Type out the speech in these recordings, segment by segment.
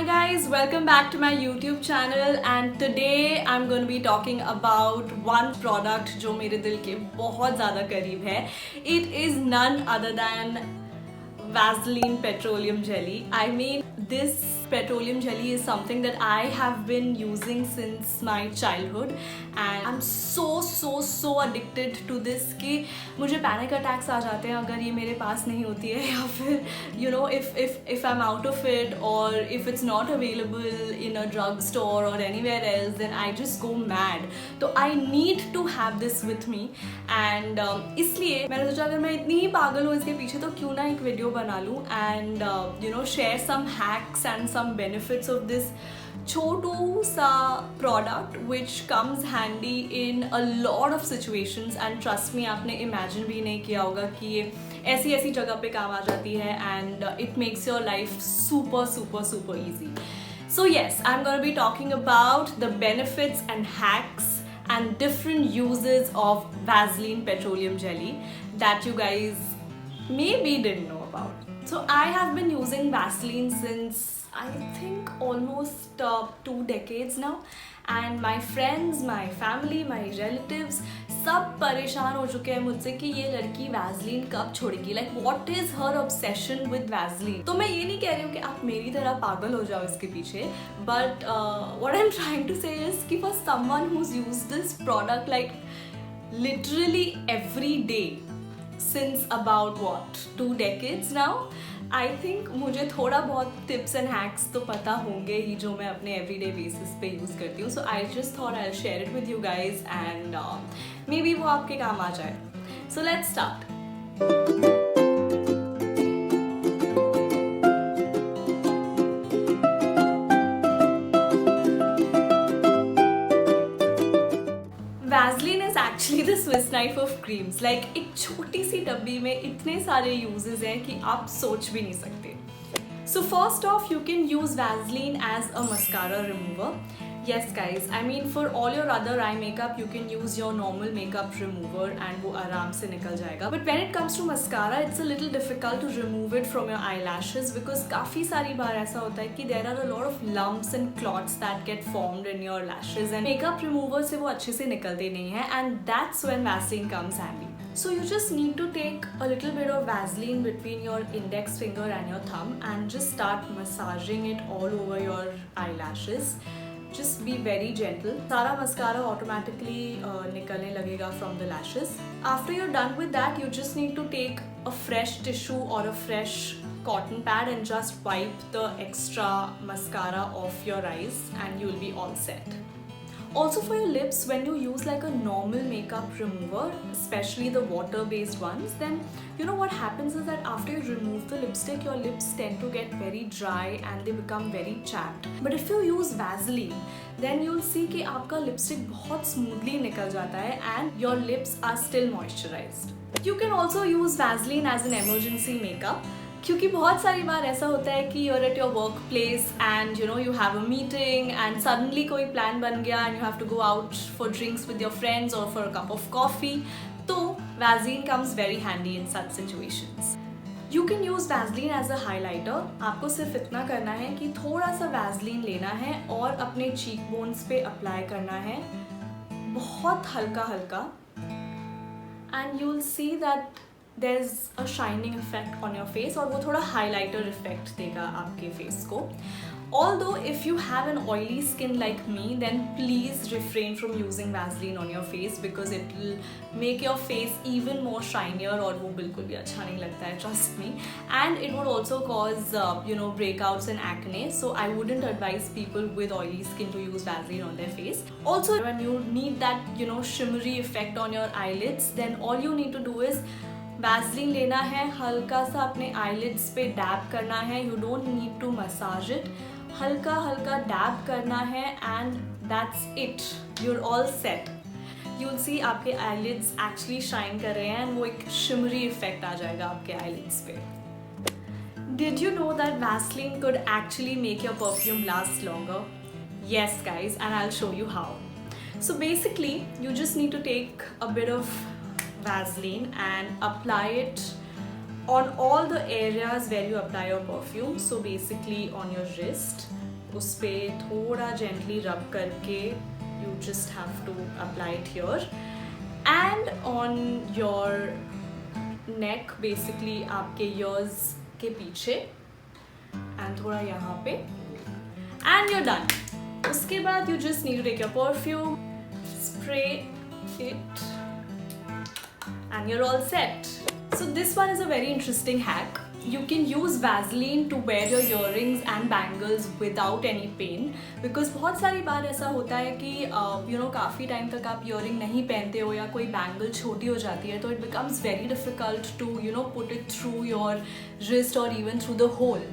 guys, welcome back to my YouTube channel and today I'm going to be talking about one product जो मेरे दिल के बहुत ज़्यादा करीब है. It is none other than Vaseline petroleum jelly. I mean, this petroleum jelly is something that I have been using since my childhood and I'm so addicted to this कि मुझे panic attacks आ जाते हैं अगर ये मेरे पास नहीं होती है या फिर you know if I'm out of it or if it's not available in a drugstore or anywhere else then I just go mad. तो I need to have this with me and इसलिए मैंने सोचा अगर मैं इतनी ही पागल हूँ इसके पीछे तो क्यों ना एक वीडियो बना लूँ and share some hacks and some benefits of this छोटू सा product which comes handy in a lot of situations and trust me आपने imagine भी नहीं किया होगा कि ये ऐसी जगह पे काम आ जाती है and it makes your life super easy. So yes, I'm going to be talking about the benefits and hacks and different uses of Vaseline petroleum jelly that you guys maybe didn't know about. So I have been using Vaseline since I think almost 2 decades now and my friends, my family, my relatives सब परेशान हो चुके हैं मुझसे कि ये लड़की Vaseline कब छोड़ेगी. Like what is her obsession with Vaseline? तो मैं ये नहीं कह रही हूँ कि आप मेरी तरह पागल हो जाओ इसके पीछे, but what I'm trying to say is कि for someone who's used this product like literally every day since about what 2 decades now, I think मुझे थोड़ा बहुत tips and hacks तो पता होंगे ही जो मैं अपने everyday basis पे use करती हूँ. So I just thought I'll share it with you guys and maybe वो आपके काम आ जाए. So let's start. Vaseline is actually the Swiss knife of creams. Like एक छोटी सी डब्बी में इतने सारे uses हैं कि आप सोच भी नहीं सकते. So first off, you can use Vaseline as a mascara remover. Yes guys, I mean for all your other eye makeup you can use your normal makeup remover and वो आराम से निकल जाएगा. But when it comes to mascara, it's a little difficult to remove it from your eyelashes because काफ़ी सारी बार ऐसा होता है कि there are a lot of lumps and clots that get formed in your lashes and makeup remover से वो अच्छे से निकलते नहीं हैं and that's when Vaseline comes handy. So you just need to take a little bit of Vaseline between your index finger and your thumb and just start massaging it all over your eyelashes. Just be very gentle. सारा mascara automatically निकलने लगेगा from the lashes. After you're done with that, you just need to take a fresh tissue or a fresh cotton pad and just wipe the extra mascara off your eyes and you'll be all set. Also for your lips, when you use like a normal makeup remover, especially the water-based ones, then you know what happens is that after you remove the lipstick, your lips tend to get very dry and they become very chapped. But if you use Vaseline, then you'll see कि आपका lipstick बहुत smoothly निकल जाता है and your lips are still moisturized. You can also use Vaseline as an emergency makeup. क्योंकि बहुत सारी बार ऐसा होता है कि you're at your workplace and you have a meeting and suddenly कोई plan बन गया and you have to go out for drinks with your friends or for a cup of coffee. तो Vaseline comes very handy in such situations. You can use Vaseline as a highlighter. आपको सिर्फ इतना करना है कि थोड़ा सा Vaseline लेना है और अपने cheek bones पे apply करना है बहुत हल्का and you'll see that there's a shining effect on your face और वो थोड़ा highlighter effect देगा आपके face को. Although if you have an oily skin like me, then please refrain from using Vaseline on your face because it will make your face even more shinier और वो बिल्कुल भी अच्छा नहीं लगता है, trust me. And it would also cause breakouts and acne. So I wouldn't advise people with oily skin to use Vaseline on their face. Also, when you need that shimmery effect on your eyelids, then all you need to do is Vaseline लेना है, हल्का सा अपने eyelids पे dab करना है. You don't need to massage it. हल्का dab करना है and that's it. You're all set. You'll see आपके eyelids actually shine कर रहे हैं and वो एक shimmery effect आ जाएगा आपके eyelids पे. Did you know that Vaseline could actually make your perfume last longer? Yes guys, and I'll show you how. So basically, you just need to take a bit of Vaseline and apply it on all the areas where you apply your perfume. So basically on your wrist, उस पे थोड़ा gently rub करके you just have to apply it here, and on your neck, basically आपके ears के पीछे, and थोड़ा यहाँ पे, and you're done. उसके बाद you just need to take your perfume, spray it, and you're all set. So this one is a very interesting hack. You can use Vaseline to wear your earrings and bangles without any pain, because बहुत सारी बार ऐसा होता है कि काफ़ी time तक आप earring नहीं पहनते हो या कोई बैंगल छोटी हो जाती है, तो it becomes very difficult to put it through your wrist or even through the hole.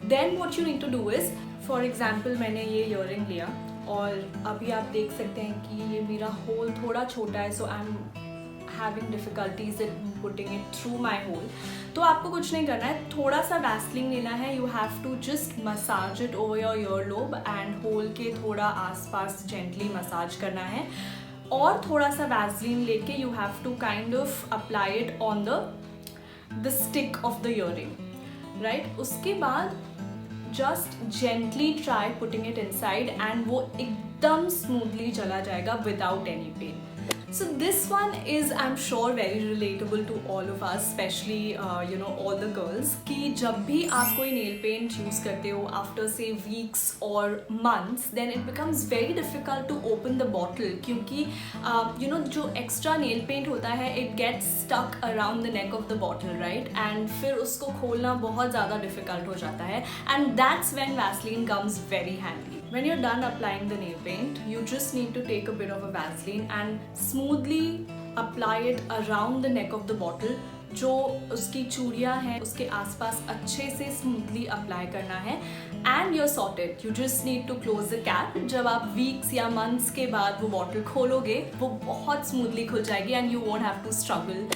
Then what you need to do is, for example मैंने ये earring लिया और अभी आप देख सकते हैं कि ये मेरा hole थोड़ा छोटा है, so I'm having difficulties in putting it through my hole. तो आपको कुछ नहीं करना है, थोड़ा सा वैसलीन लेना है. You have to just massage it over your earlobe and hole के थोड़ा आसपास gently massage करना है, और थोड़ा सा वैसलीन लेके you have to kind of apply it on the stick of the earring, right? उसके बाद just gently try putting it inside and वो एकदम smoothly चला जाएगा without any pain. So this one is, I'm sure, very relatable to all of us, especially all the girls, कि जब भी आप कोई nail paint use करते हो after say weeks or months, then it becomes very difficult to open the bottle, क्योंकि जो extra nail paint होता है it gets stuck around the neck of the bottle, right? And फिर उसको खोलना बहुत ज़्यादा difficult हो जाता है, and that's when Vaseline comes very handy. When you're done applying the nail paint, you just need to take a bit of a Vaseline and smoothly apply it around the neck of the bottle. जो उसकी चूड़ियाँ हैं उसके आसपास अच्छे से smoothly apply करना है, and you're sorted. You just need to close the cap. जब आप weeks या months के बाद वो bottle खोलोगे, वो बहुत smoothly खुल जाएगी and you won't have to struggle.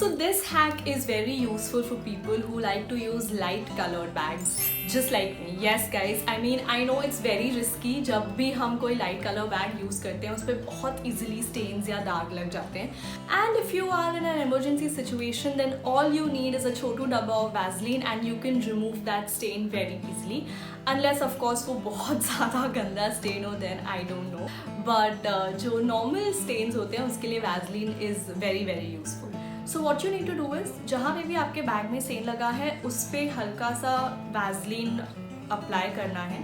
So this hack is very useful for people who like to use light colored bags, just like me. Yes guys, I mean I know it's very risky. जब भी हम कोई light color bag use करते हैं उस पर बहुत easily stains या दाग लग जाते हैं. And if you are in an emergency situation, then all you need is a छोटू डब्बा of Vaseline and you can remove that stain very easily. Unless of course वो बहुत ज़्यादा गंदा stain हो, then I don't know. But जो normal stains होते हैं उसके लिए Vaseline is very very useful. So what you need to do is, जहाँ पे भी आपके बैग में सेन लगा है उस पे हल्का सा वैसलीन अप्लाई करना है,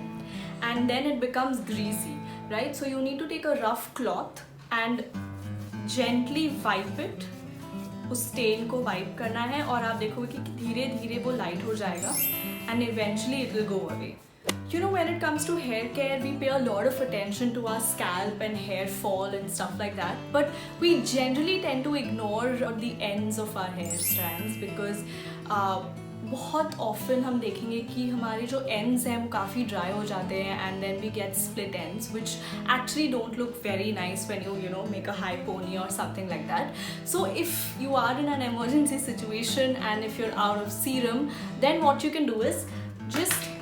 and then it becomes greasy, right? So you need to take a rough cloth and gently wipe it. उस स्टेन को वाइप करना है और आप देखोगे कि धीरे धीरे वो लाइट हो जाएगा and eventually it will go away. When it comes to hair care, we pay a lot of attention to our scalp and hair fall and stuff like that, but we generally tend to ignore the ends of our hair strands, because बहुत often हम देखेंगे कि हमारे जो ends हैं वो काफ़ी dry हो जाते हैं and then we get split ends, which actually don't look very nice when you make a high pony or something like that. So if you are in an emergency situation and if you're out of serum, then what you can do is just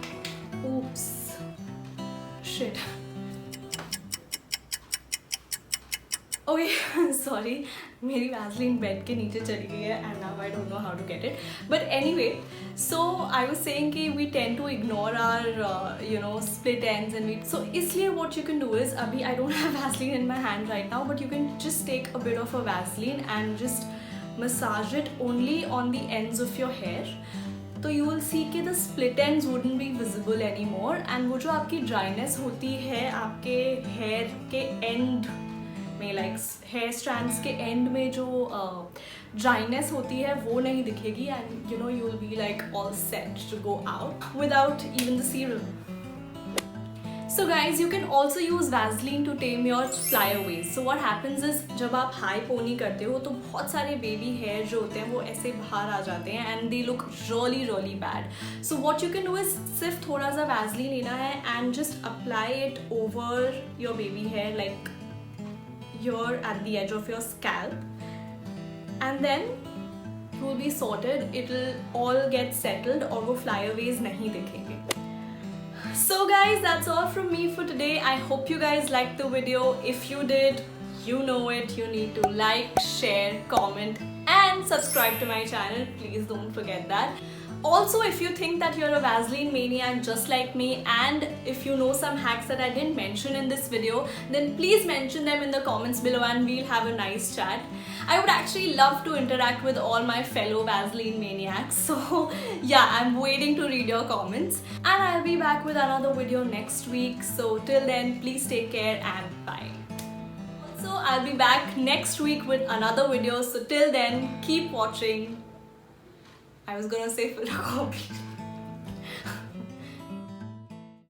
oops, shit. Okay, sorry, मेरी Vaseline bed के नीचे चली गई है and now I don't know how to get it. But anyway, so I was saying कि we tend to ignore our split ends and so इसलिए what you can do is, अभी I don't have Vaseline in my hand right now, but you can just take a bit of a Vaseline and just massage it only on the ends of your hair. तो you will see कि the split ends wouldn't be visible anymore, and वो जो आपकी dryness होती है आपके hair के end में, like hair strands के end में जो dryness होती है वो नहीं दिखेगी, and you will be like all set to go out without even the serum. So guys, you can also use Vaseline to tame your flyaways. So what happens is, जब आप high pony करते हो तो बहुत सारे baby hair जो होते हैं वो ऐसे बाहर आ जाते हैं and they look really really bad. So what you can do is सिर्फ थोड़ा सा Vaseline लेना है and just apply it over your baby hair, like here at the edge of your scalp, and then you will be sorted. It will all get settled और वो flyaways नहीं दिखेंगे. So guys, that's all from me for today. I hope you guys liked the video. If you did, you know it. You need to like, share, comment, and and subscribe to my channel. Please don't forget that. Also, if you think that you're a Vaseline maniac just like me, and if you know some hacks that I didn't mention in this video, then please mention them in the comments below and we'll have a nice chat. I would actually love to interact with all my fellow Vaseline maniacs. So yeah, I'm waiting to read your comments. And I'll be back with another video next week. So till then, please take care and bye. Also, I'll be back next week with another video. So till then, keep watching. I was gonna say photocopy.